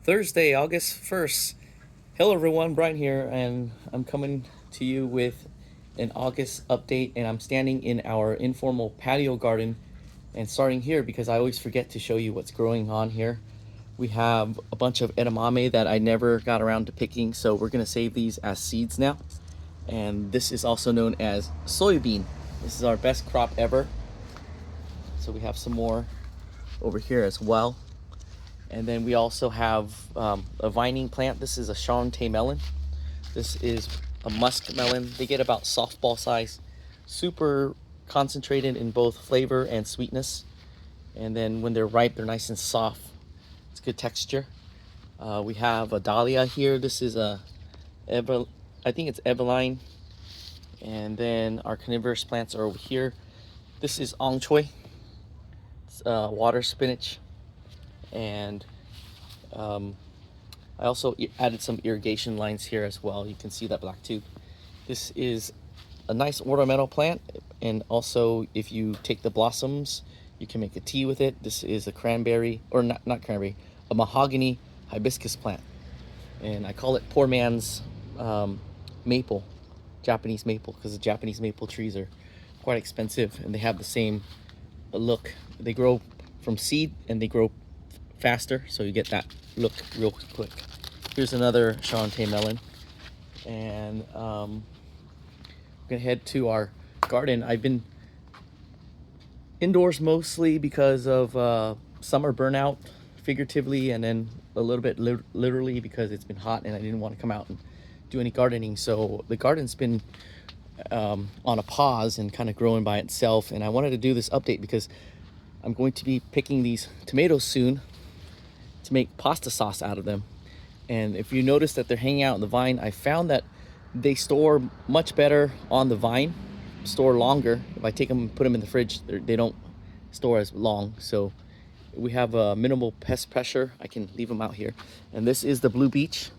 Thursday, August 1st. Hello, everyone. Brian here, and I'm coming to you with an August update. And I'm standing in our informal patio garden and starting here because I always forget to show you what's growing on here. We have a bunch of edamame that I never got around to picking, so we're going to save these as seeds now. And this is also known as soybean. This is our best crop ever. So we have some more over here as well. And then we also have a vining plant. This is a Shantae melon. This is a musk melon. They get about softball size, super concentrated in both flavor and sweetness. And then when they're ripe, they're nice and soft. It's good texture. We have a dahlia here. This is I think it's Eveline. And then our carnivorous plants are over here. This is ong choy. It's water spinach. And I also added some irrigation lines here as well. You can see that black tube. This is a nice ornamental plant, and also if you take the blossoms, you can make a tea with it. This is a cranberry, or not cranberry, a mahogany hibiscus plant, and I call it poor man's maple, Japanese maple, because the Japanese maple trees are quite expensive and they have the same look. They grow from seed and they grow faster, so you get that look real quick. Here's another Shantae melon, and we're gonna head to our garden. I've been indoors mostly because of summer burnout, figuratively, and then a little bit literally because it's been hot and I didn't want to come out and do any gardening. So the garden's been on a pause and kind of growing by itself, and I wanted to do this update because I'm going to be picking these tomatoes soon to make pasta sauce out of them. And if you notice that they're hanging out on the vine, I found that they store much better on the vine, store longer. If I take them and put them in the fridge, they don't store as long. So we have a minimal pest pressure. I can leave them out here. And this is the Blue Beach.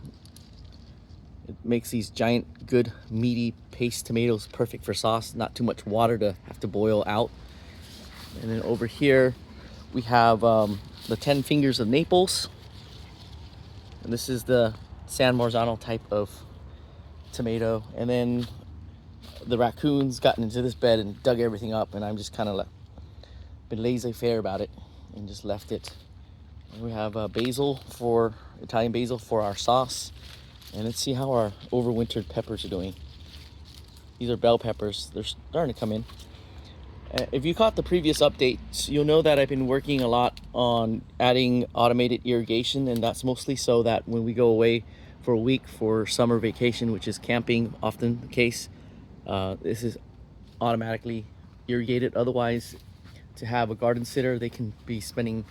It makes these giant, good, meaty paste tomatoes perfect for sauce. Not too much water to have to boil out. And then over here we have the 10 fingers of Naples, and this is the San Marzano type of tomato. And then the raccoons gotten into this bed and dug everything up, and I'm just kind of been laissez-faire about it and just left it. And we have basil, for Italian basil, for our sauce. And let's see how our overwintered peppers are doing. These are bell peppers. They're starting to come in. If you caught the previous updates, you'll know that I've been working a lot on adding automated irrigation, and that's mostly so that when we go away for a week for summer vacation, which is camping, often the case, this is automatically irrigated. Otherwise, to have a garden sitter, they can be spending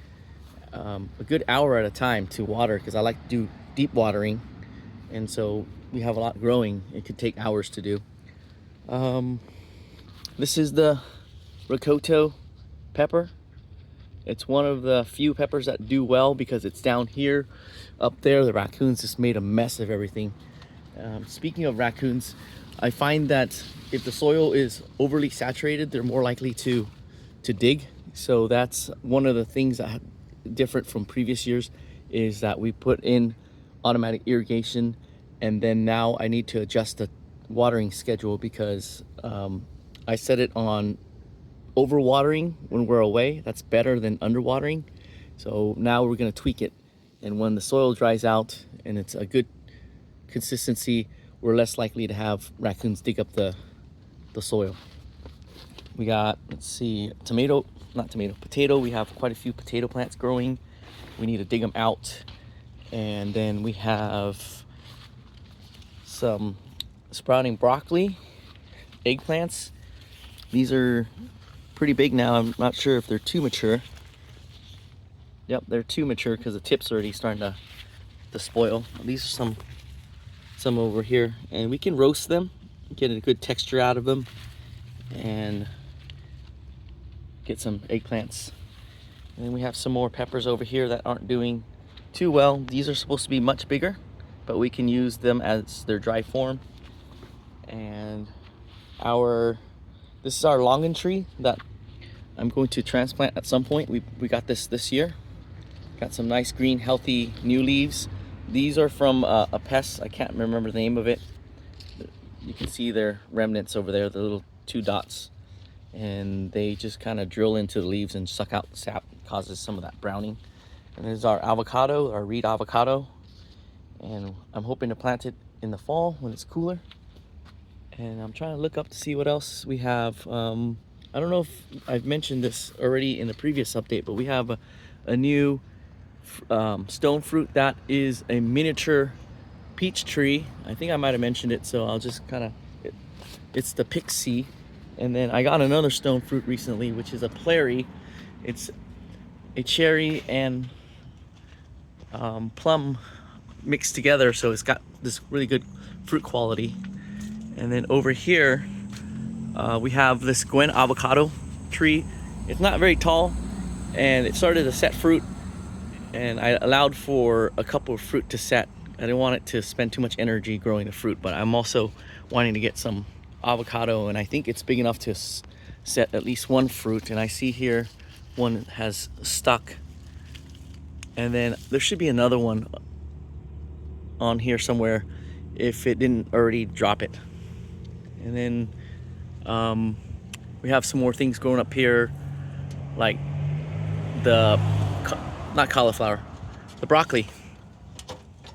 a good hour at a time to water, because I like to do deep watering, and so we have a lot growing. It could take hours to do. This is the Ricotta pepper. It's one of the few peppers that do well because it's down here. Up there, the raccoons just made a mess of everything. Speaking of raccoons, I find that if the soil is overly saturated, they're more likely to dig. So that's one of the things that different from previous years, is that we put in automatic irrigation, and then now I need to adjust the watering schedule because I set it on overwatering when we're away. That's better than underwatering. So now we're going to tweak it, and when the soil dries out and it's a good consistency, we're less likely to have raccoons dig up the soil. We got, let's see, potato. We have quite a few potato plants growing. We need to dig them out. And then we have some sprouting broccoli, eggplants. These are pretty big now. I'm not sure if they're too mature. Yep, they're too mature because the tip's already starting to spoil. These are some over here, and we can roast them, get a good texture out of them, and get some eggplants. And then we have some more peppers over here that aren't doing too well. These are supposed to be much bigger, but we can use them as their dry form. And this is our longan tree that I'm going to transplant at some point. We got this year, Got some nice green, healthy new leaves. These are from a pest. I can't remember the name of it. You can see their remnants over there, the little 2 dots. And they just kind of drill into the leaves and suck out the sap. It causes some of that browning. And there's our avocado, our reed avocado. And I'm hoping to plant it in the fall when it's cooler. And I'm trying to look up to see what else we have. I don't know if I've mentioned this already in the previous update, but we have a new stone fruit that is a miniature peach tree. I think I might have mentioned it, so I'll just kind of, it's the pixie. And then I got another stone fruit recently, which is a plairy. It's a cherry and plum mixed together, so it's got this really good fruit quality. And then over here we have this Gwen avocado tree. It's not very tall, and it started to set fruit, and I allowed for a couple of fruit to set. I didn't want it to spend too much energy growing the fruit, but I'm also wanting to get some avocado, and I think it's big enough to set at least one fruit. And I see here one has stuck, and then there should be another one on here somewhere if it didn't already drop it. And then we have some more things growing up here, like the not cauliflower, the broccoli.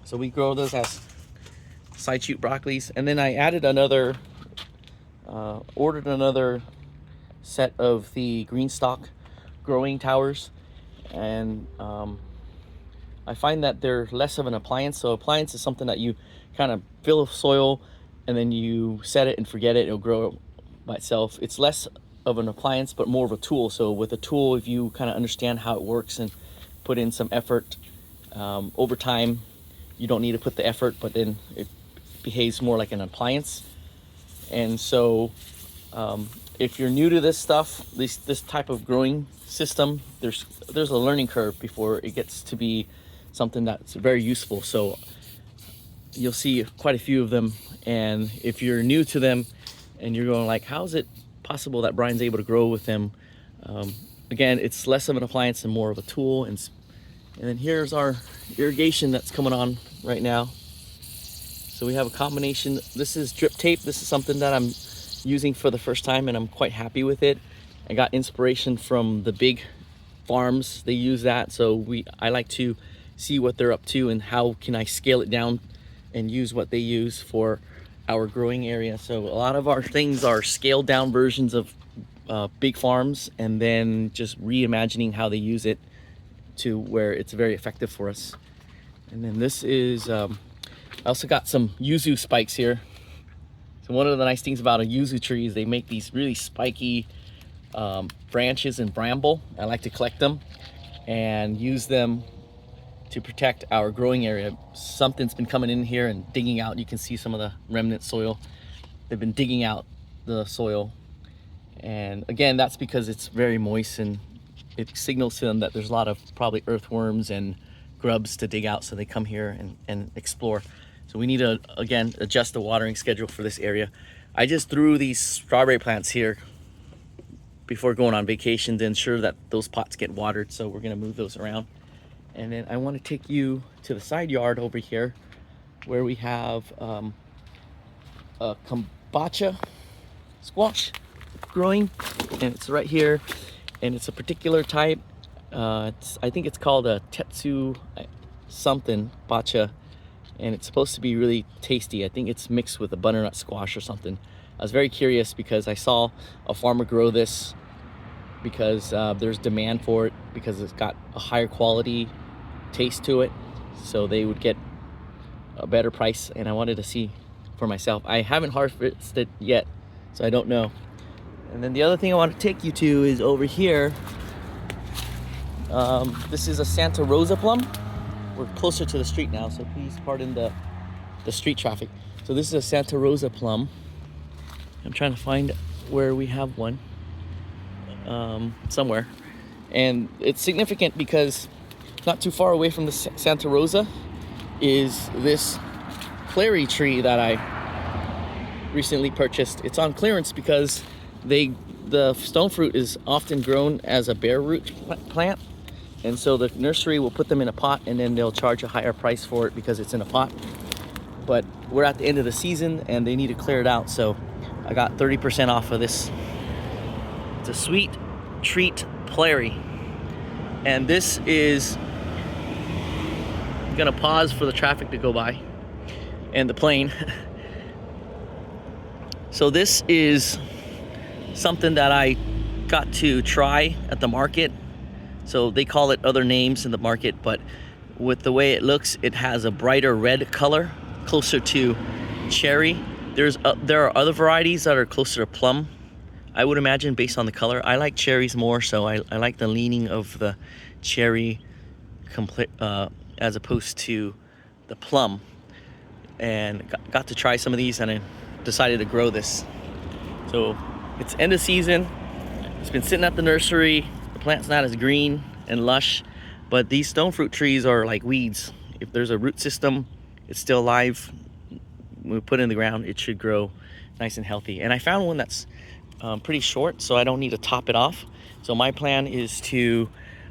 So we grow those as side shoot broccolis. And then I added another ordered another set of the green stalk growing towers, and I find that they're less of an appliance. So appliance is something that you kind of fill with soil and then you set it and forget it, it'll grow by itself. It's less of an appliance but more of a tool. So with a tool, if you kind of understand how it works and put in some effort, over time you don't need to put the effort, but then it behaves more like an appliance. And so if you're new to this stuff, this type of growing system, there's a learning curve before it gets to be something that's very useful. So you'll see quite a few of them, and if you're new to them and you're going like, how is it possible that Brian's able to grow with them? Again, it's less of an appliance and more of a tool. And then here's our irrigation that's coming on right now. So we have a combination. This is drip tape. This is something that I'm using for the first time, and I'm quite happy with it. I got inspiration from the big farms. They use that, so I like to see what they're up to and how can I scale it down and use what they use for our growing area. So a lot of our things are scaled down versions of big farms, and then just reimagining how they use it to where it's very effective for us. And then this is I also got some yuzu spikes here. So one of the nice things about a yuzu tree is they make these really spiky branches and bramble. I like to collect them and use them to protect our growing area. Something's been coming in here and digging out. You can see some of the remnant soil. They've been digging out the soil, and again, that's because it's very moist, and it signals to them that there's a lot of probably earthworms and grubs to dig out, so they come here and explore. So we need to, again, adjust the watering schedule for this area. I just threw these strawberry plants here before going on vacation to ensure that those pots get watered, so we're gonna move those around. And then I want to take you to the side yard over here where we have a kombucha squash growing, and it's right here, and it's a particular type. I think it's called a Tetsu something bacha, and it's supposed to be really tasty. I think it's mixed with a butternut squash or something. I was very curious because I saw a farmer grow this because there's demand for it because it's got a higher quality taste to it, so they would get a better price, and I wanted to see for myself. I haven't harvested yet, so I don't know. And then the other thing I want to take you to is over here. This is a Santa Rosa plum. We're closer to the street now, so please pardon the street traffic. So this is a Santa Rosa plum. I'm trying to find where we have one somewhere, and it's significant because not too far away from the Santa Rosa is this plairy tree that I recently purchased. It's on clearance because the stone fruit is often grown as a bare root plant, And so the nursery will put them in a pot, and then they'll charge a higher price for it because it's in a pot. But we're at the end of the season and they need to clear it out, so I got 30% off of this. It's a sweet treat plairy. And this is, I'm gonna pause for the traffic to go by and the plane. So this is something that I got to try at the market. So they call it other names in the market, but with the way it looks, it has a brighter red color, closer to cherry. There are other varieties that are closer to plum, I would imagine, based on the color. I like cherries more, so I like the leaning of the cherry as opposed to the plum. And got to try some of these, and I decided to grow this. So it's end of season. It's been sitting at the nursery. The plant's not as green and lush, but these stone fruit trees are like weeds. If there's a root system, it's still alive. When we put it in the ground, it should grow nice and healthy. And I found one that's pretty short, so I don't need to top it off. So my plan is to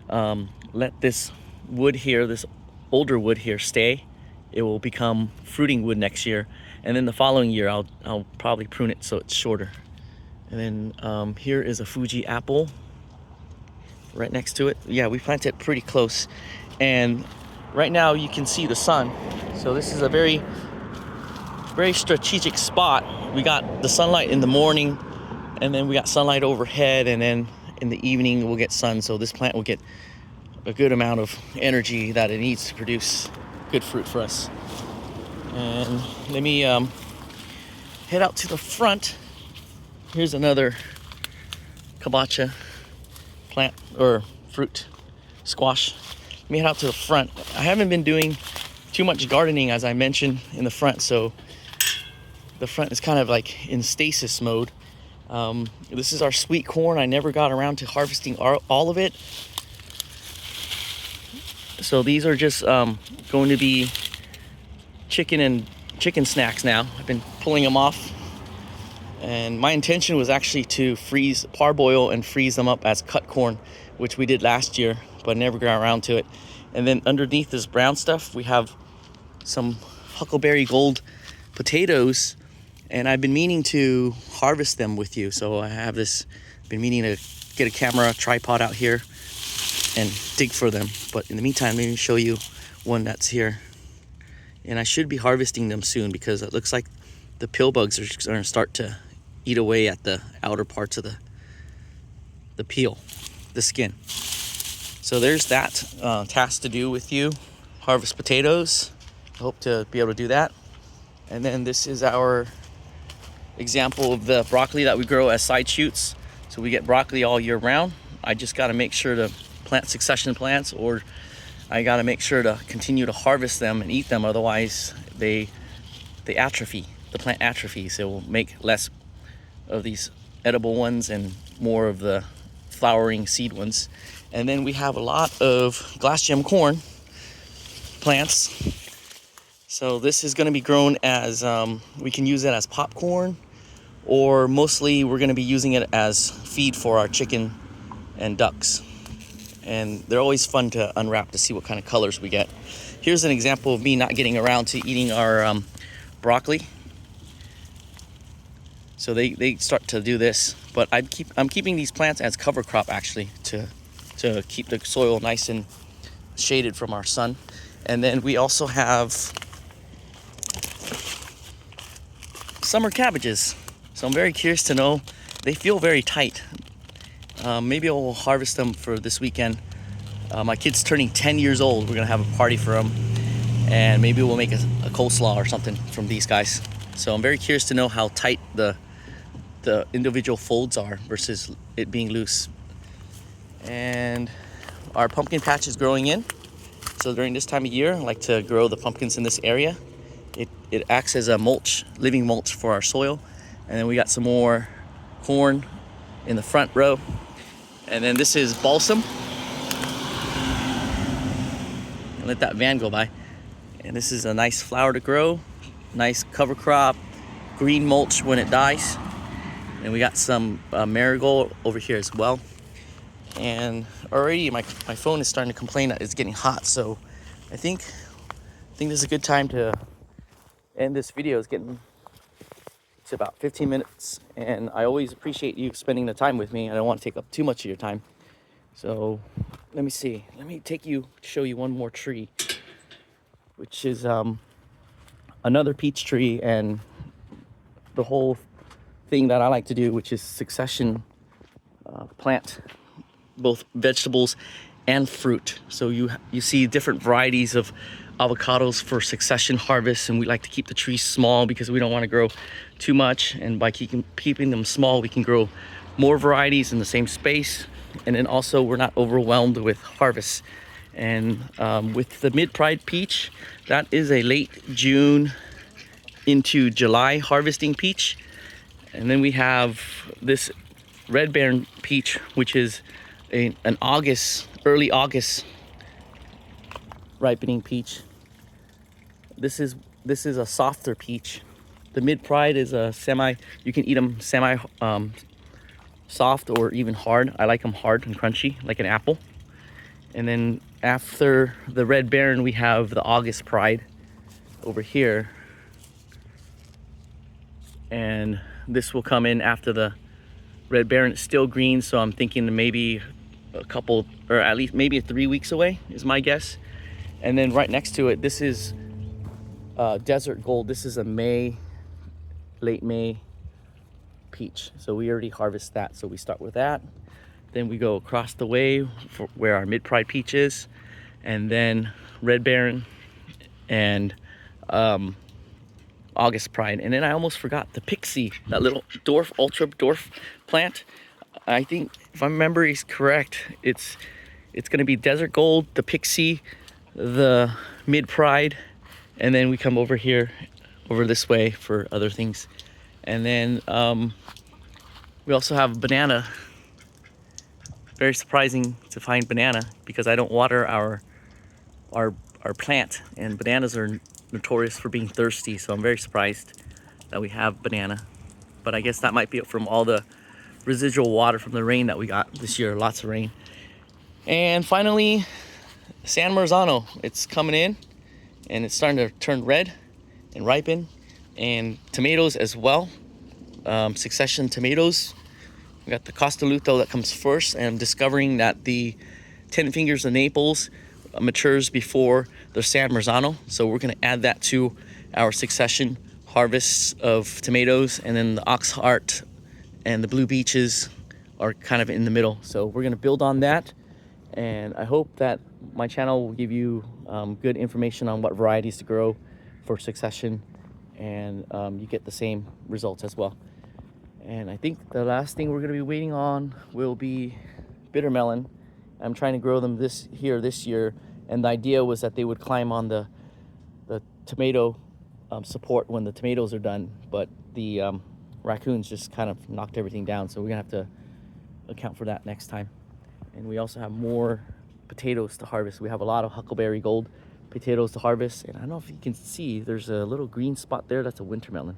let this wood here, this older wood here, stay. It will become fruiting wood next year, and then the following year I'll probably prune it so it's shorter. And then here is a Fuji apple right next to it. Yeah, we planted it pretty close, and right now you can see the sun. So this is a very strategic spot. We got the sunlight in the morning, and then we got sunlight overhead, and then in the evening we'll get sun. So this plant will get a good amount of energy that it needs to produce good fruit for us. And let me head out to the front. Here's another kabocha plant or fruit, squash. Let me head out to the front. I haven't been doing too much gardening, as I mentioned, in the front, so the front is kind of like in stasis mode. This is our sweet corn. I never got around to harvesting all of it. So these are just going to be chicken snacks now. I've been pulling them off. And my intention was actually to parboil and freeze them up as cut corn, which we did last year, but never got around to it. And then underneath this brown stuff, we have some Huckleberry Gold potatoes, and I've been meaning to harvest them with you. So I have been meaning to get a camera tripod out here and dig for them. But in the meantime, let me show you one that's here. And I should be harvesting them soon because it looks like the pill bugs are going to start to eat away at the outer parts of the peel, the skin. So there's that task to do with you, harvest potatoes. I hope to be able to do that. And then this is our example of the broccoli that we grow as side shoots. So we get broccoli all year round. I just got to make sure to plant succession plants, or I got to make sure to continue to harvest them and eat them. Otherwise, they atrophy. The plant atrophies. It will make less of these edible ones and more of the flowering seed ones. And then we have a lot of glass gem corn plants. So this is going to be grown as, we can use it as popcorn, or mostly we're going to be using it as feed for our chicken and ducks. And they're always fun to unwrap to see what kind of colors we get. Here's an example of me not getting around to eating our broccoli. So they start to do this, but I'm keeping these plants as cover crop actually to keep the soil nice and shaded from our sun. And then we also have summer cabbages. So I'm very curious to know. They feel very tight. Maybe I'll harvest them for this weekend. My kid's turning 10 years old. We're gonna have a party for him, and maybe we'll make a coleslaw or something from these guys. So I'm very curious to know how tight the individual folds are versus it being loose. And our pumpkin patch is growing in. So during this time of year, I like to grow the pumpkins in this area. It acts as a mulch, living mulch for our soil. And then we got some more corn in the front row. And then this is balsam. And let that van go by. And this is a nice flower to grow, nice cover crop, green mulch when it dies. And we got some marigold over here as well. And already my phone is starting to complain that it's getting hot, so I think this is a good time to end this video. It's about 15 minutes, and I always appreciate you spending the time with me. I don't want to take up too much of your time. So let me see. Let me show you one more tree, which is another peach tree, and the whole thing that I like to do, which is succession plant both vegetables and fruit. So you see different varieties of avocados for succession harvest, and we like to keep the trees small because we don't want to grow too much, and by keeping them small we can grow more varieties in the same space, and then also we're not overwhelmed with harvests. And with the mid-pride peach, that is a late June into July harvesting peach. And then we have this red baron peach, which is an early August ripening peach. This is a softer peach. The mid-pride is a you can eat them semi soft or even hard. I like them hard and crunchy, like an apple. And then after the red baron, we have the August pride over here. And this will come in after the red baron. It's still green, so I'm thinking maybe a couple, or at least maybe 3 weeks away is my guess. And then right next to it, this is desert gold. This is a late May peach. So we already harvest that. So we start with that. Then we go across the way for where our mid-pride peach is, and then red baron and August pride. And then I almost forgot the pixie, that little ultra dwarf plant. I think if I remember is correct, it's going to be desert gold, the pixie, the mid-pride, and then we come over here, over this way for other things. And then we also have banana. Very surprising to find banana because I don't water our plant, and bananas are notorious for being thirsty, so I'm very surprised that we have banana. But I guess that might be from all the residual water from the rain that we got this year. Lots of rain. And finally, San Marzano. It's coming in and it's starting to turn red and ripen, and tomatoes as well. Succession tomatoes. We got the Costa Luto that comes first, and I'm discovering that the 10 Fingers of Naples matures before the San Marzano. So we're gonna add that to our succession harvests of tomatoes, and then the Ox Heart and the Blue Beaches are kind of in the middle. So we're gonna build on that, and I hope that my channel will give you good information on what varieties to grow for succession, and you get the same results as well. And I think the last thing we're going to be waiting on will be bitter melon. I'm trying to grow them this year, and the idea was that they would climb on the tomato support when the tomatoes are done, but the raccoons just kind of knocked everything down, so we're gonna have to account for that next time. And we also have more potatoes to harvest. We have a lot of Huckleberry Gold potatoes to harvest, and I don't know if you can see, there's a little green spot there. That's a winter melon.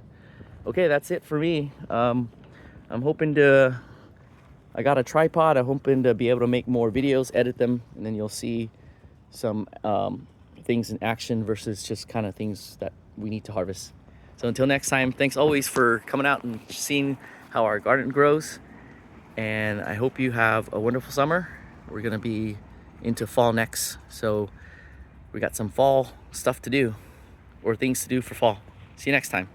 Okay, that's it for me. I'm hoping I got a tripod. I'm hoping to be able to make more videos, edit them, and then you'll see some things in action versus just kind of things that we need to harvest. So until next time, thanks always for coming out and seeing how our garden grows. And I hope you have a wonderful summer. We're gonna be into fall next, so we got some fall stuff to do, or things to do for fall. See you next time.